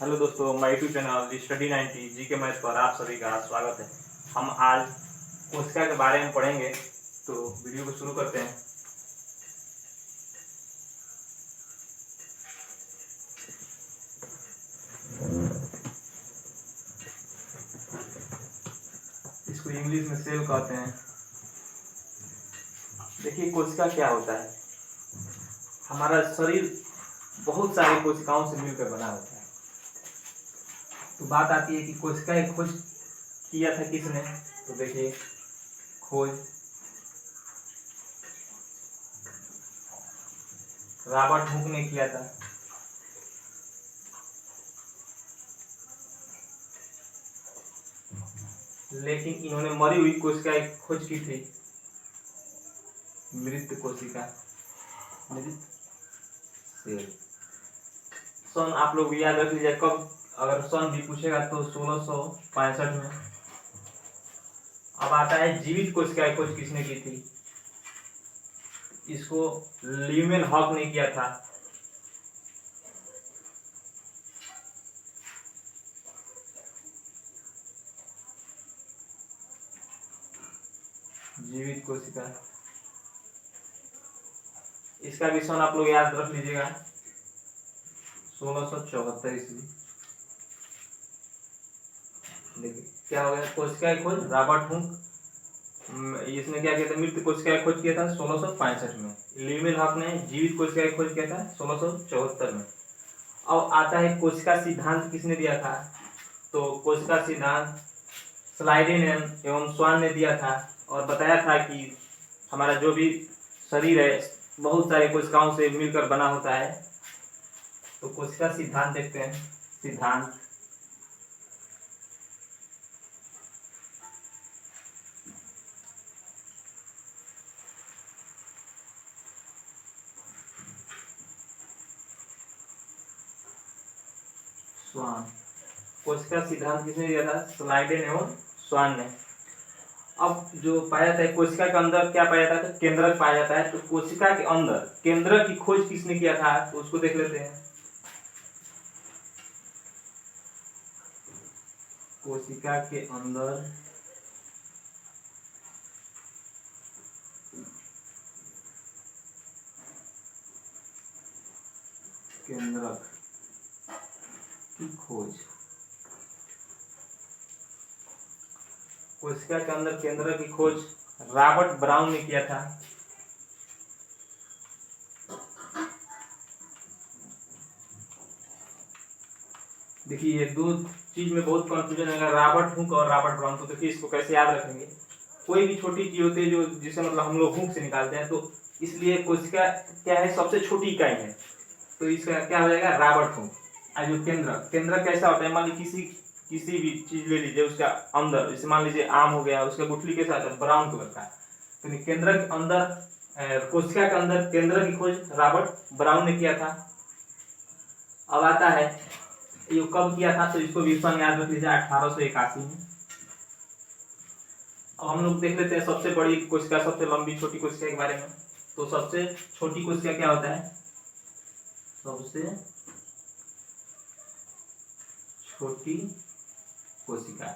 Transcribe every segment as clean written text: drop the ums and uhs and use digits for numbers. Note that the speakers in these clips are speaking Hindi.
हेलो दोस्तों, माय यूट्यूब चैनल स्टडी 90 जी के मैथ पर आप सभी का स्वागत है। हम आज कोशिका के बारे में पढ़ेंगे, तो वीडियो को शुरू करते हैं। इसको इंग्लिश में सेल कहते हैं। देखिए, कोशिका क्या होता है। हमारा शरीर बहुत सारी कोशिकाओं से मिलकर बना होता है। तो बात आती है कि कोशिकाएं खोज किया था किसने। तो देखिए, खोज रॉबर्ट हुक ने किया था। लेकिन इन्होंने मरी हुई कोशिका खोज की थी, मृत कोशिका, मृत सेल। सन आप लोग याद रख लीजिए, कब अगर सन भी पूछेगा तो 1665 में। अब आता है जीवित कोशिका खोज किसने की थी। इसको ल्यूमेन हॉक ने किया था। जीवित कोशिका, इसका भी सन आप लोग याद रख लीजिएगा, 1674 ईस्वी। देखिए क्या हो गया, कोशिका खोज रॉबर्ट हुक, इसने क्या किया था, मृत कोशिका खोज किया था 1665 में। ल्यूमेन हॉक ने जीवित कोशिका खोज किया था 1674 में। अब आता है कोशिका सिद्धांत किसने दिया था। तो कोशिका सिद्धांत स्लाइडेन एवं स्वान ने दिया था और बताया था कि हमारा जो भी शरीर है बहुत सारे कोशिकाओं से मिलकर बना होता है। तो कोशिका सिद्धांत देखते हैं। सिद्धांत स्वान, कोशिका सिद्धांत किसने दिया था, स्लाइडेन एवं स्वान ने। अब जो पाया जाता है कोशिका के अंदर क्या पाया जाता है, तो केंद्रक पाया जाता है। तो कोशिका के अंदर केंद्रक की खोज किसने किया था, तो उसको देख लेते हैं। कोशिका के अंदर केंद्रक की खोज, कोशिका के अंदर केंद्रक की खोज रॉबर्ट ब्राउन ने किया था। देखिए, ये दो चीज में बहुत कंफ्यूजन है, रॉबर्ट हुक और रॉबर्ट ब्राउन। तो देखिए, इसको कैसे याद रखेंगे। कोई भी छोटी चीज होती है जो जिसे मतलब हम लोग हुक से निकालते हैं, तो इसलिए कोशिका क्या है, सबसे छोटी इकाई है। तो इसका क्या हो जाएगा, रॉबर्ट हुक। और जो केंद्रक कैसा होता है, मान लीजिए किसी भी चीज ले लीजिए, उसका अंदर जैसे मान लीजिए आम हो गया, उसका गुठली कैसा होता है, ब्राउन कलर का। तो केंद्रक के अंदर कोशिका के अंदर केंद्रक की खोज रॉबर्ट ब्राउन ने किया था। अब आता है ये कब किया था, तो इसको भी सन याद रख लीजिए, 1881 में। अब हम लोग देख लेते हैं सबसे बड़ी कोशिका, सबसे लंबी छोटी कोशिका के बारे में। तो सबसे छोटी कोशिका क्या होता है, सबसे छोटी कोशिका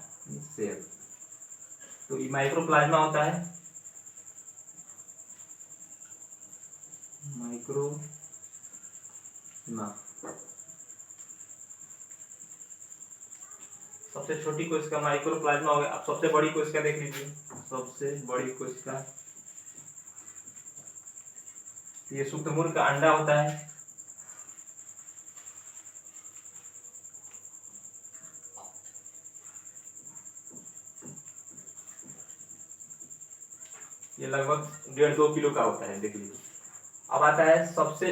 सेल, तो ये माइक्रोप्लाज्मा होता है। माइक्रोप्लाज्मा सबसे छोटी कोशिका माइक्रोप्लाज्मा हो गया। अब सबसे बड़ी कोशिका देख लीजिए, सबसे बड़ी कोशिका, ये शुक्रमुर्ग का अंडा होता है। ये लगभग 1.5-2 किलो का होता है, देख लीजिए। अब आता है सबसे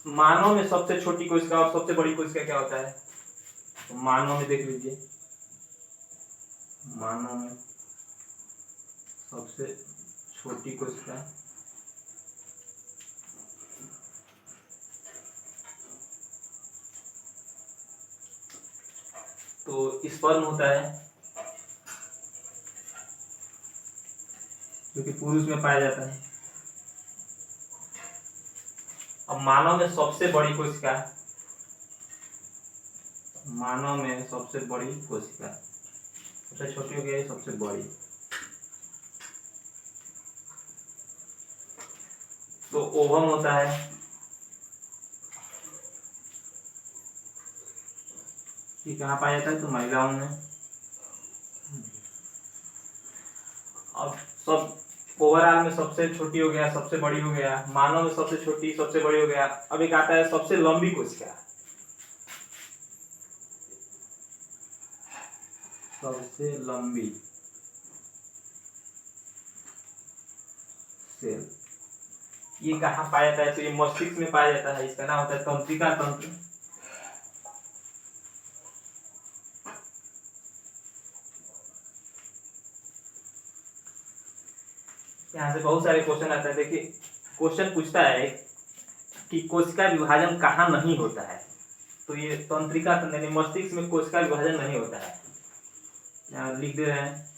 मानव में सबसे छोटी कोशिका और सबसे बड़ी कोशिका क्या होता है। तो मानव में देख लीजिए, मानव में सबसे छोटी कोशिका तो स्पर्म होता है, जो कि पुरुष में पाया जाता है। अब मानव में सबसे बड़ी कोशिका मानव में सबसे बड़ी कोशिका, सबसे छोटी हो गई सबसे बड़ी। तो ओवम होता है, ये कहाँ पाया जाता है? तो महिलाओं में। अब सब ओवरऑल में सबसे छोटी हो गया, सबसे बड़ी हो गया, मानव में सबसे छोटी सबसे बड़ी हो गया। अब एक आता है सबसे लंबी कोशिका, सबसे लंबी सेल, ये कहाँ पाया जाता है? तो ये मस्तिष्क में पाया जाता है, इसका नाम होता है तंत्रिका तंत्र। यहाँ से बहुत सारे क्वेश्चन आते हैं। देखिए क्वेश्चन पूछता है कि कोशिका विभाजन कहाँ नहीं होता है, तो ये तंत्रिका तंत्र मस्तिष्क में कोशिका विभाजन नहीं होता है। यहाँ लिख दे रहे हैं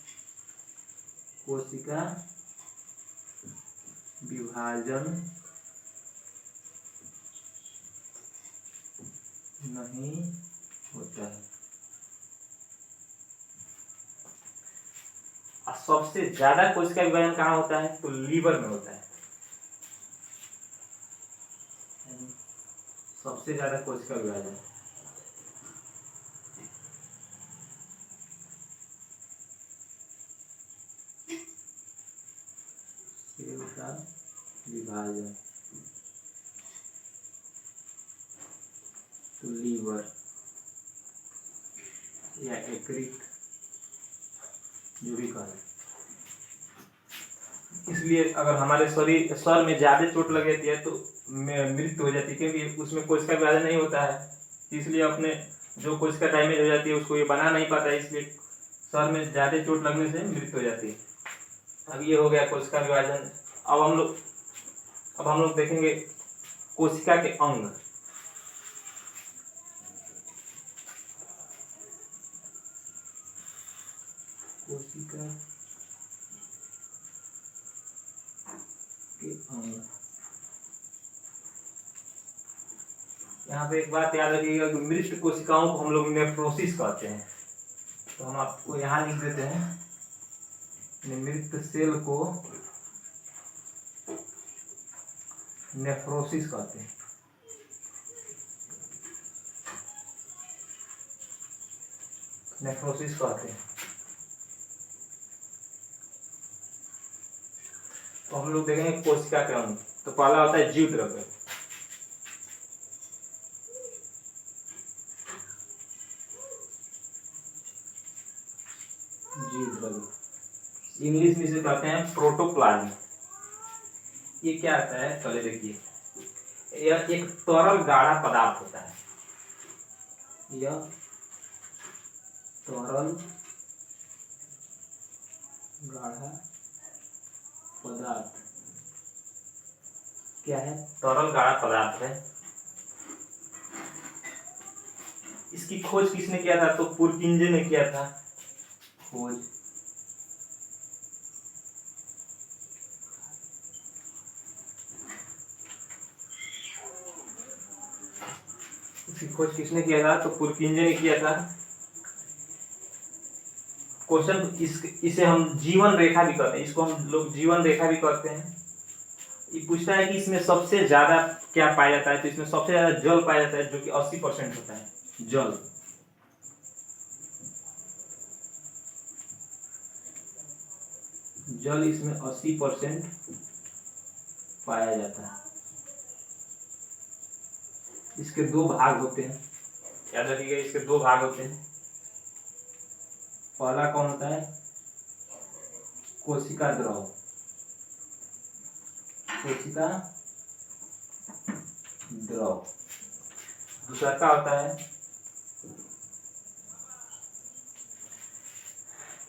कोशिका विभाजन नहीं होता है। और सबसे ज्यादा कोशिका विभाजन कहाँ होता है? तो लीवर में होता है। सबसे ज्यादा कोशिका विभाजन सेल का विभाजन तो लीवर या यकृत जो भी कहें। इसलिए अगर हमारे शरीर सर में ज्यादा चोट लग जाती है तो मृत्यु हो जाती है, क्योंकि उसमें कोशिका विभाजन नहीं होता है। इसलिए अपने जो कोशिका डैमेज हो जाती है उसको ये बना नहीं पाता है, इसलिए सर में ज्यादा चोट लगने से मृत्यु हो जाती है। अब ये हो गया कोशिका विभाजन। अब हम लोग देखेंगे कोशिका के अंग। कोशिका के अंग, यहाँ पे एक बात याद रखिएगा कि मृत कोशिकाओं को हम लोग नेफ्रोसिस कहते हैं। तो हम आपको यहाँ लिख देते हैं, मृत सेल को नेफ्रोसिस कहते हैं। नेफ्रोसिस कहते हैं। तो हम लोग देखेंगे कोशिका के अंग। तो पहला होता है जीव द्रव्य। जीव द्रव्य इंग्लिश में इसे कहते हैं प्रोटोप्लाज्म। ये क्या आता है पहले देखिए, यह एक तरल गाढ़ा पदार्थ होता है। यह तरल गाढ़ा पदार्थ क्या है? तरल गाढ़ा पदार्थ है। इसकी खोज किसने किया था? तो पुरकिंजे ने किया था खोज। इसकी खोज किसने किया था? तो पुरकिंजे ने किया था। क्वेश्चन इसे हम जीवन रेखा भी कहते हैं, इसको हम लोग जीवन रेखा भी कहते हैं। ये पूछता है कि इसमें सबसे ज्यादा क्या पाया जाता है? तो इसमें सबसे ज्यादा जल पाया जाता है, जो कि 80% होता है जल। जल इसमें 80% पाया जाता है। इसके दो भाग होते हैं, याद रखिएगा इसके दो भाग होते हैं। पहला कौन होता है? कोशिका द्रव। कोशिका द्रव। दूसरा क्या होता है?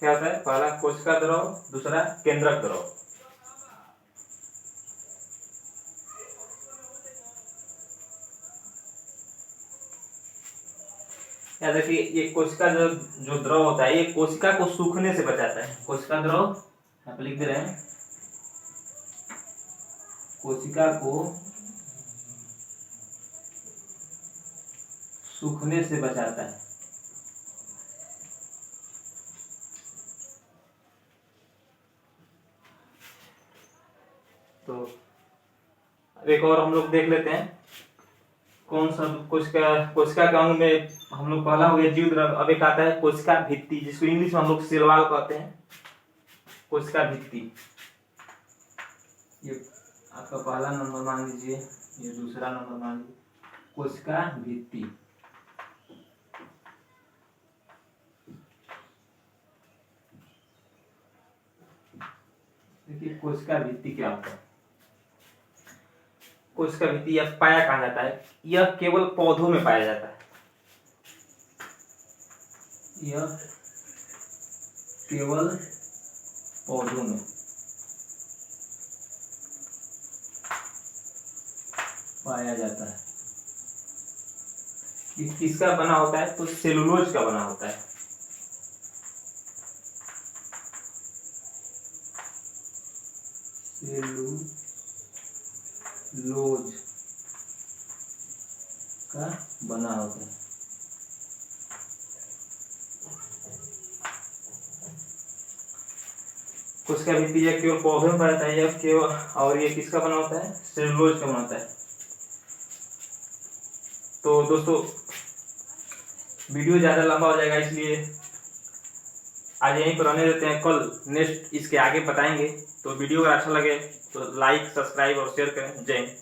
क्या होता है? पहला कोशिका द्रव, दूसरा केंद्रक द्रव। याद रखिए ये कोशिका जो द्रव होता है, ये कोशिका को सूखने से बचाता है। कोशिका द्रव यहाँ पे लिख दे रहे हैं, कोशिका को सूखने से बचाता है। तो एक और हम लोग देख लेते हैं कौन सा कोशिका के अंग में हम लोग पहला हो गया जीव द्रव्य। अब एक आता है कोशिका भित्ति, जिसको इंग्लिश में हम लोग सेल वॉल कहते हैं। कोशिका भित्ति, ये आपका पहला नंबर मान लीजिए, ये दूसरा नंबर मान लीजिए, कोशिका भित्ति। देखिए कोशिका भित्ति क्या होता है। कोशिका भित्ति यह पाया कहा जाता है, यह केवल पौधों में पाया जाता है। यह केवल पौधों में पाया जाता है। ये किसका बना होता है? तो सेलुलोज का बना होता है। सेलुलोज का बना होता है। कोशिका भित्ति यह केवल पौधों में पाया जाता है, यह केवल, और ये किसका बना होता है? सेलुलोज का बना होता है। तो दोस्तों वीडियो ज्यादा लंबा हो जाएगा, इसलिए आज यहीं पर रहने देते हैं। कल नेक्स्ट इसके आगे बताएंगे। तो वीडियो अगर अच्छा लगे तो लाइक, सब्सक्राइब और शेयर करें। जय हिंद।